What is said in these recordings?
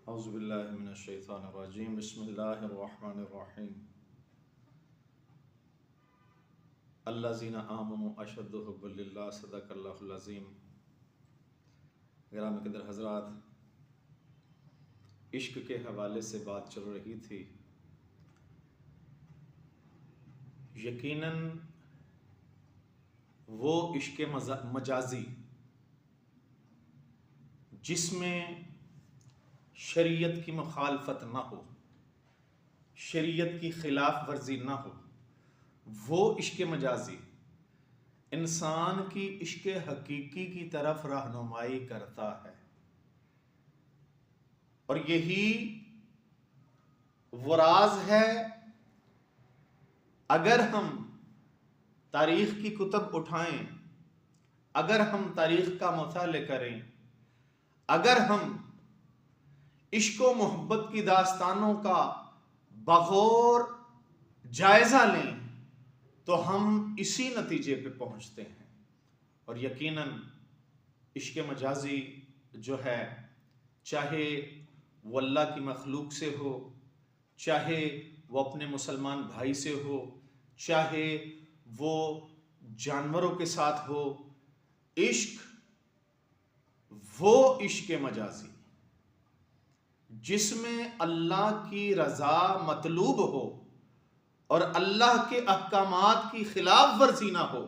औज़ुबिल्लाहि मिनश्शैतानिर्रजीम बिस्मिल्लाहिर्रहमानिर्रहीम अल्लज़ीना आमनु अशद्दु हुब्बन लिल्लाह सदक़ल्लाहुल अज़ीम। गिरामी क़दर हज़रात, इश्क के हवाले से बात चल रही थी। यकीनन वो इश्क मजाजी जिसमें शरीयत की मुखालफत ना हो, शरीयत की खिलाफ वर्जी ना हो, वो इश्क मजाजी इंसान की इश्क हकीकी की तरफ रहनुमाई करता है। और यही वो राज है। अगर हम तारीख की कुतब उठाएं, अगर हम तारीख का मुताले करें, अगर हम इश्क व मोहब्बत की दास्तानों का बगौर जायजा लें तो हम इसी नतीजे पे पहुंचते हैं। और यकीनन इश्क मजाजी जो है, चाहे वो अल्लाह की मखलूक से हो, चाहे वो अपने मुसलमान भाई से हो, चाहे वो जानवरों के साथ हो, इश्क वो इश्क मजाजी जिसमें अल्लाह की रजा मतलूब हो और अल्लाह के अहकामात की खिलाफ वर्जी ना हो।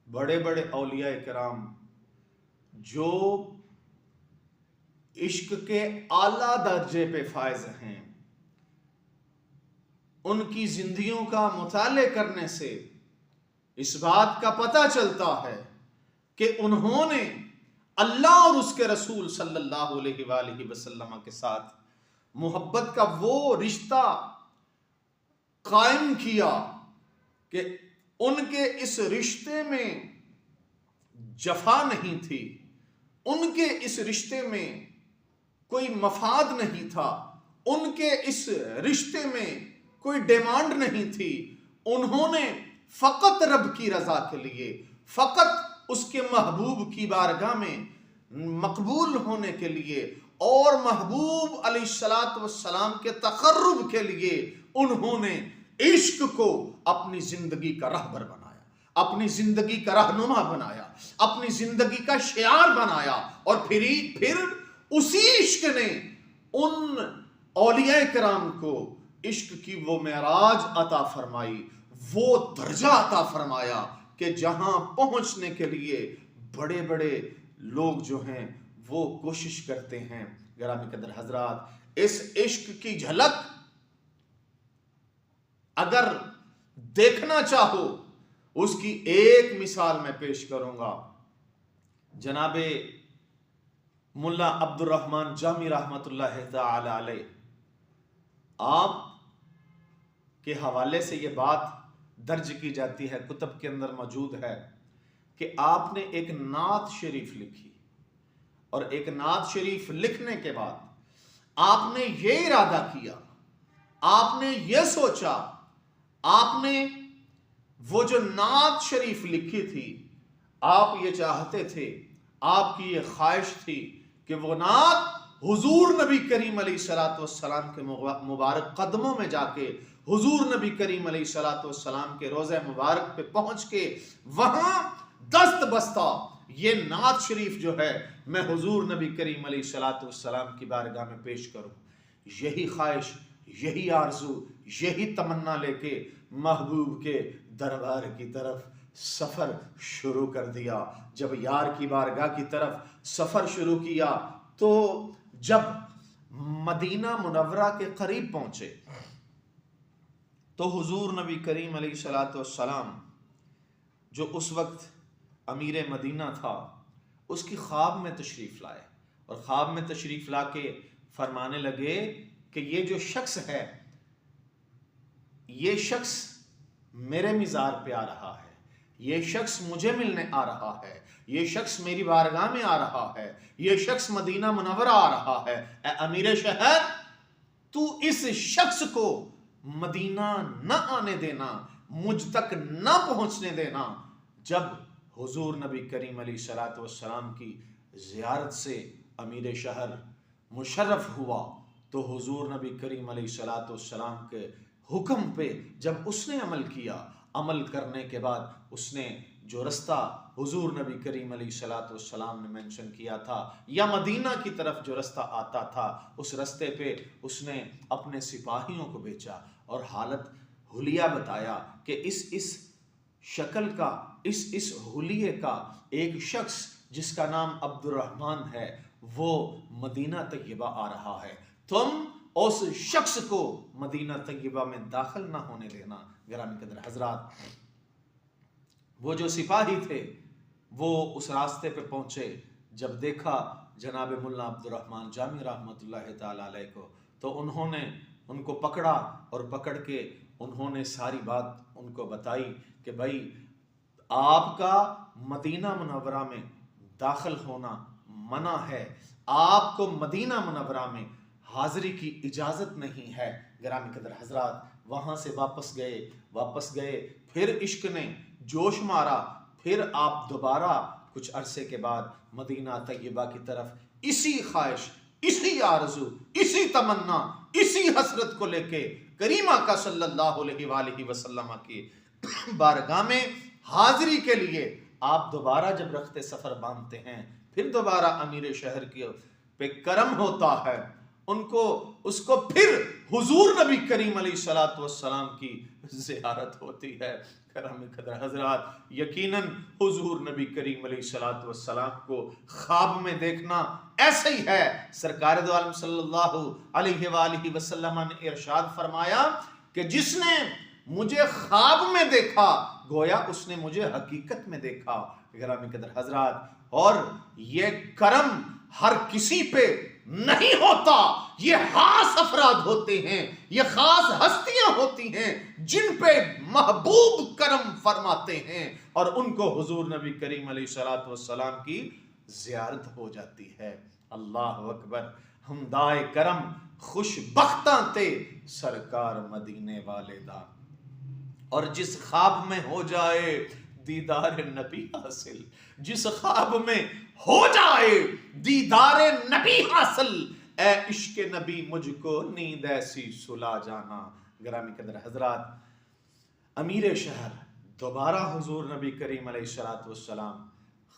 बड़े बड़े औलिया किराम जो इश्क के आला दर्जे पे फायज हैं, उनकी जिंदगियों का मुताले करने से इस बात का पता चलता है कि उन्होंने अल्लाह और उसके रसूल सल्लल्लाहु अलैहि वसल्लम के साथ मोहब्बत का वो रिश्ता कायम किया कि उनके इस रिश्ते में जफा नहीं थी, उनके इस रिश्ते में कोई मफाद नहीं था, उनके इस रिश्ते में कोई डिमांड नहीं थी। उन्होंने फकत रब की रजा के लिए, फकत उसके महबूब की बारगाह में मकबूल होने के लिए और महबूब अलैहिस्सलातु वस्सलाम के तक़र्रुब के लिए उन्होंने इश्क को अपनी जिंदगी का रहबर बनाया, अपनी जिंदगी का रहनुमा बनाया, अपनी जिंदगी का शियार बनाया। और फिर उसी इश्क ने उन औलिया किराम को इश्क की वो मेराज अता फरमाई, वो दर्जा अता फरमाया कि जहां पहुंचने के लिए बड़े बड़े लोग जो हैं वो कोशिश करते हैं। गिरामी कदर हजरात, इस इश्क की झलक अगर देखना चाहो, उसकी एक मिसाल मैं पेश करूंगा। जनाबे मुल्ला अब्दुर रहमान जामी रहमतुल्लाह तआला अलैह, आप के हवाले से ये बात दर्ज की जाती है, कुतब के अंदर मौजूद है कि आपने एक नात शरीफ लिखी और एक नात शरीफ लिखने के बाद आपने ये इरादा किया, आपने ये सोचा, आपने वो जो नात शरीफ लिखी थी, आप ये चाहते थे, आपकी ये ख्वाहिश थी कि वो नात हुजूर नबी करीम अलैहिस्सलातु वस्सलाम के मुबारक कदमों में जाके, हुजूर नबी करीम अलैहिस्सलातु वस्सलाम के रोज़े मुबारक पे पहुंच के वहां दस्त बस्ता ये नात शरीफ जो है मैं हुजूर नबी करीम अलैहिस्सलातु वस्सलाम की बारगाह में पेश करूं। यही ख्वाहिश, यही आरजू, यही तमन्ना लेके महबूब के दरबार की तरफ सफर शुरू कर दिया। जब यार की बारगाह की तरफ सफर शुरू किया तो जब मदीना मुनव्वरा के करीब पहुंचे तो हुजूर नबी करीम अलैहिस्सलातु वस्सलाम जो उस वक्त अमीर मदीना था, उसकी ख्वाब में तशरीफ लाए और ख्वाब में तशरीफ ला के फरमाने लगे कि ये जो शख्स है, ये शख्स मेरे मिज़ार पे आ रहा है, ये शख्स मुझे मिलने आ रहा है, ये शख्स मेरी बारगाह में आ रहा है, ये शख्स मदीना मुनव्वरा आ रहा है। ए अमीर शहर, तू इस शख्स को मदीना न आने देना, मुझ तक न पहुंचने देना। जब हुजूर नबी करीम अलैहिस्सलातु वस्सलाम की ज़ियारत से अमीर शहर मुशर्रफ हुआ तो हुजूर नबी करीम अलैहिस्सलाम के हुक्म पे जब उसने अमल किया, अमल करने के बाद उसने जो रास्ता हुजूर नबी करीम अलैहिस्सलाम ने मेंशन किया था या मदीना की तरफ जो रास्ता आता था, उस रास्ते पे उसने अपने सिपाहियों को भेजा और हालत हुलिया बताया कि इस शक्ल का, इस हुलिये का एक शख्स जिसका नाम अब्दुर्रहमान है वो मदीना तैयबा आ रहा है, तुम उस शख्स को मदीना तैयबा में दाखिल ना होने देना। गिरामी कदर हजरात, वो जो सिपाही थे वो उस रास्ते पे पहुंचे, जब देखा जनाब मुल्ला अब्दुर्रहमान जामी रहमतुल्लाह ताला अलैह को, तो उन्होंने उनको पकड़ा और पकड़ के उन्होंने सारी बात उनको बताई कि भाई आपका मदीना मुनव्वरा में दाखिल होना मना है, आपको मदीना मुनव्वरा में हाजिरी की इजाज़त नहीं है। गिरामी कदर हजरात, वहाँ से वापस गए, फिर इश्क ने जोश मारा, फिर आप दोबारा कुछ अरसे के बाद मदीना तैयबा की तरफ इसी ख्वाहिश, इसी आरज़ू, इसी तमन्ना, इसी हसरत को लेके करीमा का सल्लल्लाहु अलैहि वसल्लम की बारगाह में हाजिरी के लिए आप दोबारा जब रखते सफ़र बांधते हैं, फिर दोबारा अमीर शहर के पे करम होता है, उनको उसको फिर हुजूर नबी करीम अलैहिस्सलातु वस्सलाम की ज़ियारत होती है। करामी कदर हजरात, यकीनन हुजूर नबी करीम अलैहिस्सलातु वस्सलाम को ख्वाब में देखना ऐसे ही है। सरकार दो आलम सल्लल्लाहु अलैहि वसल्लम ने इरशाद फरमाया कि जिसने मुझे ख्वाब में देखा गोया उसने मुझे हकीकत में देखा। गिरामी कदर हजरात, और ये करम हर किसी पे नहीं होता, ये खास अफराद होते हैं, ये खास हस्तियां होती हैं जिन पे महबूब करम फरमाते हैं और उनको हुजूर नबी करीम अलैहिस्सलातु वस्सलाम की ज़ियारत हो जाती है। अल्लाह अकबर, हमदाए करम खुशबख्तां ते सरकार मदीने वाले दा, और जिस ख्वाब में हो जाए दीदार नबी हासिल, जिस ख्वाब में हो जाए दीदार नबी हासिल, ए इश्क नबी मुझको नींद ऐसी सुला जाना। गिरामी कदर हजरात, अमीर शहर दोबारा हुजूर नबी करीम अलैहिस्सलातु वस्सलाम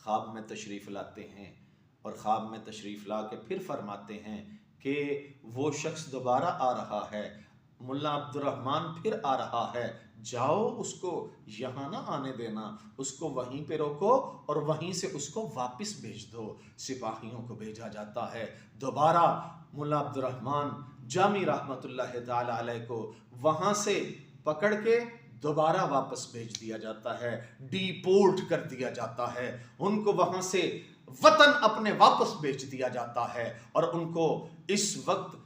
ख्वाब में तशरीफ़ लाते हैं और ख्वाब में तशरीफ़ ला के फिर फरमाते हैं कि वो शख्स दोबारा आ रहा है, मुल्ला अब्दुर्रहमान फिर आ रहा है, जाओ उसको यहाँ ना आने देना, उसको वहीं पे रोको और वहीं से उसको वापस भेज दो। सिपाहियों को भेजा जाता है, दोबारा मुल्ला अब्दुर्रहमान जामी रहमतुल्लाह ताला अलैह को वहाँ से पकड़ के दोबारा वापस भेज दिया जाता है, डिपोर्ट कर दिया जाता है, उनको वहाँ से वतन अपने वापस भेज दिया जाता है और उनको इस वक्त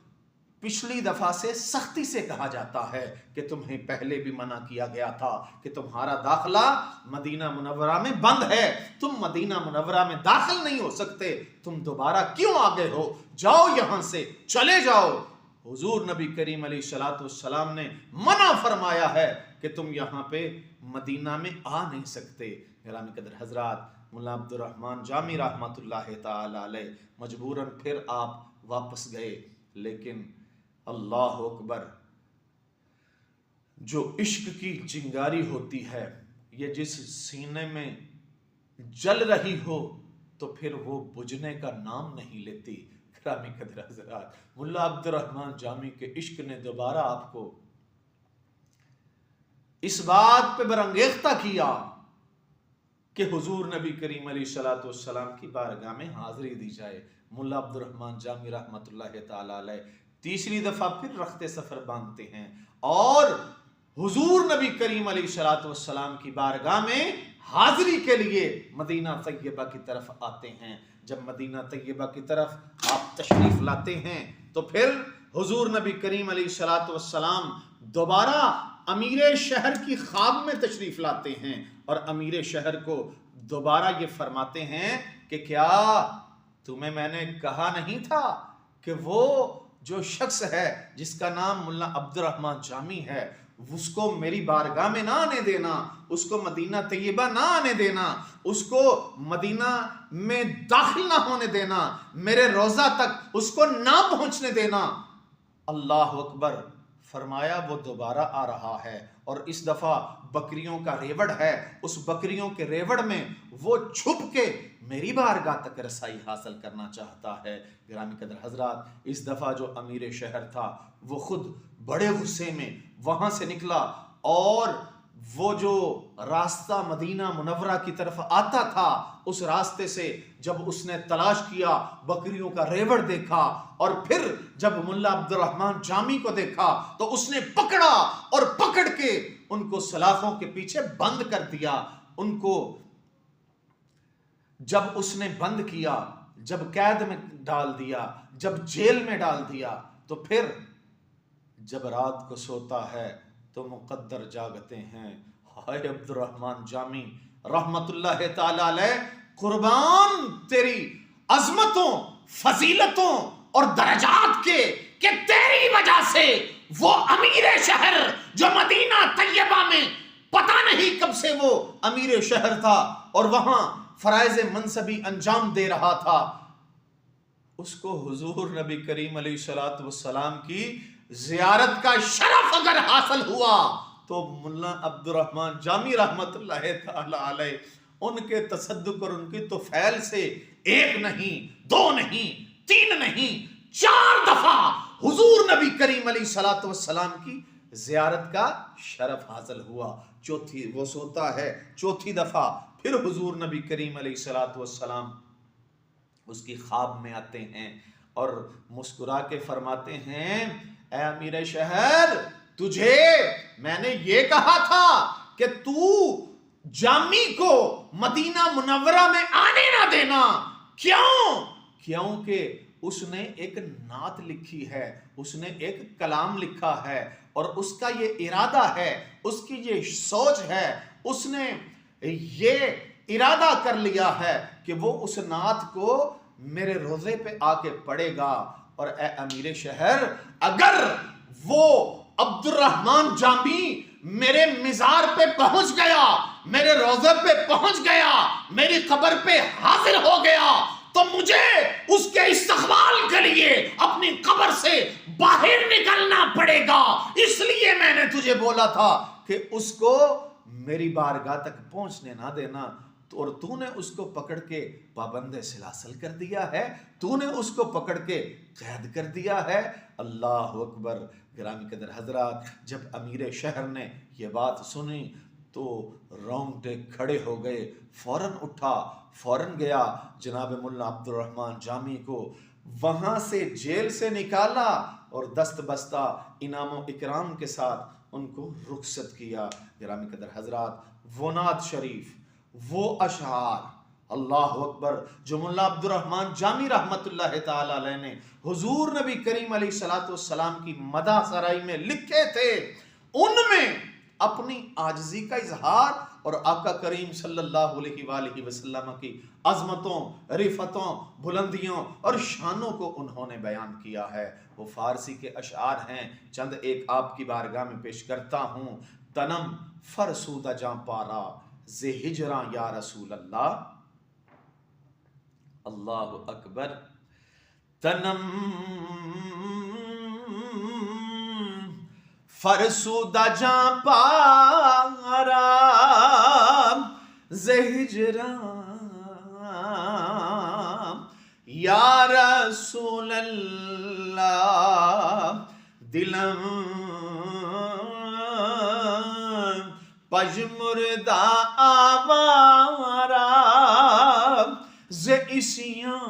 पिछली दफा से सख्ती से कहा जाता है कि तुम्हें पहले भी मना किया गया था कि तुम्हारा दाखिला मदीना मुनव्वरा में बंद है, तुम मदीना मुनव्वरा में दाखिल नहीं हो सकते, तुम दोबारा क्यों आ गए हो, जाओ यहां से चले जाओ। हुजूर नबी करीम अलैहिस्सलातु वस्सलाम ने मना फरमाया है कि तुम यहाँ पे मदीना में आ नहीं सकते। गिरामी कदर हजरात, मुल्ला अब्दुर्रहमान जामी रहमतुल्लाह ताला अलैह मजबूरन फिर आप वापस गए, लेकिन अल्लाह अकबर, जो इश्क की चिंगारी होती है, ये जिस सीने में जल रही हो तो फिर वो बुझने का नाम नहीं लेती। गिरामी कदर हज़रात, मुल्ला अब्दुर्रहमान जामी के इश्क ने दोबारा आपको इस बात पे बरंगेख्ता किया कि हुजूर नबी करीम अलैहिस्सलातु वस्सलाम की बारगाह में हाजिरी दी जाए। मुल्ला अब्दुर्रहमान जामी रहमतुल्लाह ताला अलैह तीसरी दफा फिर रखते सफर बांधते हैं और हुजूर नबी करीम अलैहिस्सलातु वस्सलाम की बारगाह में हाजिरी के लिए मदीना तैयबा की तरफ आते हैं। जब मदीना तैयबा की तरफ आप तशरीफ लाते हैं तो फिर हुजूर नबी करीम अलैहिस्सलातु वस्सलाम दोबारा अमीर शहर की ख्वाब में तशरीफ लाते हैं और अमीर शहर को दोबारा ये फरमाते हैं कि क्या तुम्हें मैंने कहा नहीं था कि वो जो शख्स है जिसका नाम मुल्ला अब्दुर्रहमान जामी है उसको मेरी बारगाह में ना आने देना, उसको मदीना तैयबा ना आने देना, उसको मदीना में दाखिल ना होने देना, मेरे रोजा तक उसको ना पहुंचने देना। अल्लाह अकबर। फरमाया वो दोबारा आ रहा है और इस दफा बकरियों का रेवड़ है, उस बकरियों के रेवड़ में वो छुप के मेरी बारगाह तक रसाई हासिल करना चाहता है। गिरामी कदर हजरात, इस दफा जो अमीर शहर था वो खुद बड़े गुस्से में वहां से निकला और वो जो रास्ता मदीना मुनव्वरा की तरफ आता था उस रास्ते से जब उसने तलाश किया, बकरियों का रेवड़ देखा और फिर जब मुल्ला अब्दुर्रहमान जामी को देखा तो उसने पकड़ा और पकड़ के उनको सलाखों के पीछे बंद कर दिया। उनको जब उसने बंद किया, जब कैद में डाल दिया, जब जेल में डाल दिया, तो फिर जब रात को सोता है तो मुकद्दर जागते हैं। हाय अब्दुर्रहमान जामी रहमतुल्लाह ताला अलैह, कुर्बान तेरी अजमतों, फजीलतों और दरजात के कि तेरी वजह से वो अमीर शहर जो मदीना तैयबा में पता नहीं कब से वो अमीर शहर था और वहां फराइज मनसबी अंजाम दे रहा था, उसको हुजूर नबी करीम अलैहिस्सलातु वस्सलाम की जियारत का शरफ अगर हासिल हुआ तो मुल्ला अब्दुर्रहमान जामी रहमतुल्लाह ताला अलैह उनके तसद्दुक और उनकी तौफील से एक नहीं, दो नहीं, तीन नहीं, 4 दफा हुजूर नबी करीम अलैहिस्सलातु वस्सलाम की जियारत का शरफ हासिल हुआ। चौथी वो सोता है, चौथी दफा फिर हुजूर नबी करीम अलैहिस्सलातु वस्सलाम उसकी ख्वाब में आते हैं और मुस्कुरा के फरमाते हैं, ऐ अमीर शहर, तुझे मैंने ये कहा था कि तू जामी को मदीना मुनव्वरा में आने ना देना। क्यों? क्योंकि उसने एक नात लिखी है, उसने एक कलाम लिखा है और उसका ये इरादा है, उसकी ये सोच है, उसने ये इरादा कर लिया है कि वो उस नात को मेरे रोजे पे आके पढ़ेगा। और ए अमीर शहर, अगर वो अब्दुर्रहमान जामी मेरे मिजार पे पहुंच गया, मेरे रोजे पे पहुंच गया, मेरी कब्र पे हाजिर हो गया, तो मुझे उसके इस्तकबाल के लिए अपनी कब्र से बाहर निकलना पड़ेगा। इसलिए मैंने तुझे बोला था कि उसको मेरी बारगाह तक पहुंचने ना देना। और तूने उसको पकड़ के पाबंद सिलासिल कर दिया है, तूने उसको पकड़ के कैद कर दिया है। अल्लाह अकबर। गिरामी कदर हजरात, जब अमीर शहर ने यह बात सुनी तो रोंगटे खड़े हो गए, फौरन उठा, फौरन गया, जनाब मुल्ला अब्दुर्रहमान जामी को वहां से जेल से निकाला और दस्त बस्ता इनाम इकराम के साथ उनको रुखसत किया। गिरामी कदर हजरात, वो नात शरीफ, वो अशआर, अल्लाह अकबर, जो मुल्ला अब्दुर्रहमान जामी रहमतुल्लाह ताला अलैह ने हुजूर नबी करीम अलैहिस्सलातु वस्सलाम की मदा सराई में लिखे थे, उनमें अपनी आजिज़ी का इजहार और आका करीम सल्लल्लाहु अलैहि वसल्लम की अजमतों, रिफतों, बुलंदियों और शानों को उन्होंने बयान किया है। वो फारसी के अशआर हैं, चंद एक आपकी बारगाह में पेश करता हूँ। तनम फरसूदा जां पारा जे हिजरा या रसूल अल्लाह, अल्लाहु अकबर। तनम फरसूदा जां पारा जे हिजरा या रसूल अल्लाह, दिलम पजमुर्दा आवारा जे इसियां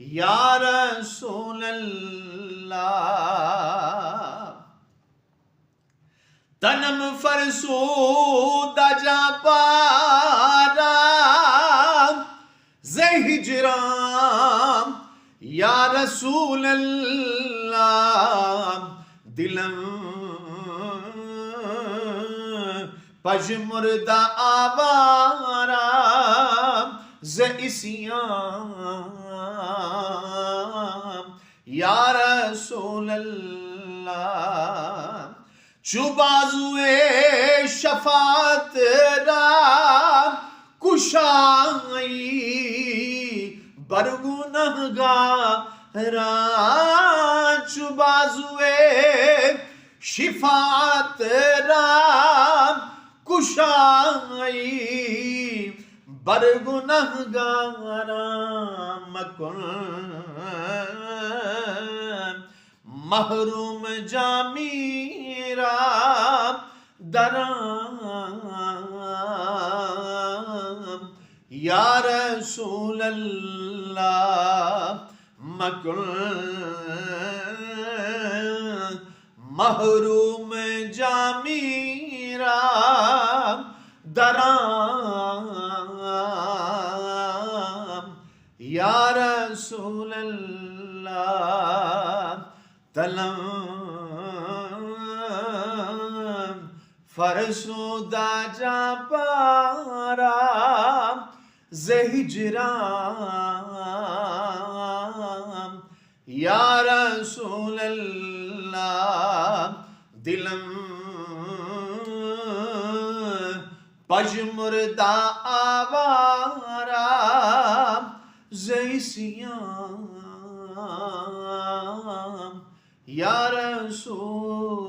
या रसूल अल्लाह। तनम फरसूदा जा पारा जे हिजरा या रसूल अल्लाह, दिलम पजमुर्दा आवारा जे इसियां या रसूल अल्लाह। चुबाजुए शफात रा कुशाई बरगुनहगारा चुबाजुए शिफात रा कुशाई बरगुनहगारा मकुन महरूम जामीरा दराम या रसूल अल्लाह मकुन महरूम जामीरा दराम या रसूल अल्लाह तलम फरसुदा जा पारा ज़हिजराम या रसूल अल्लाह दिलम पजमुर्दा आवारा ज़ैसियाम या रसूल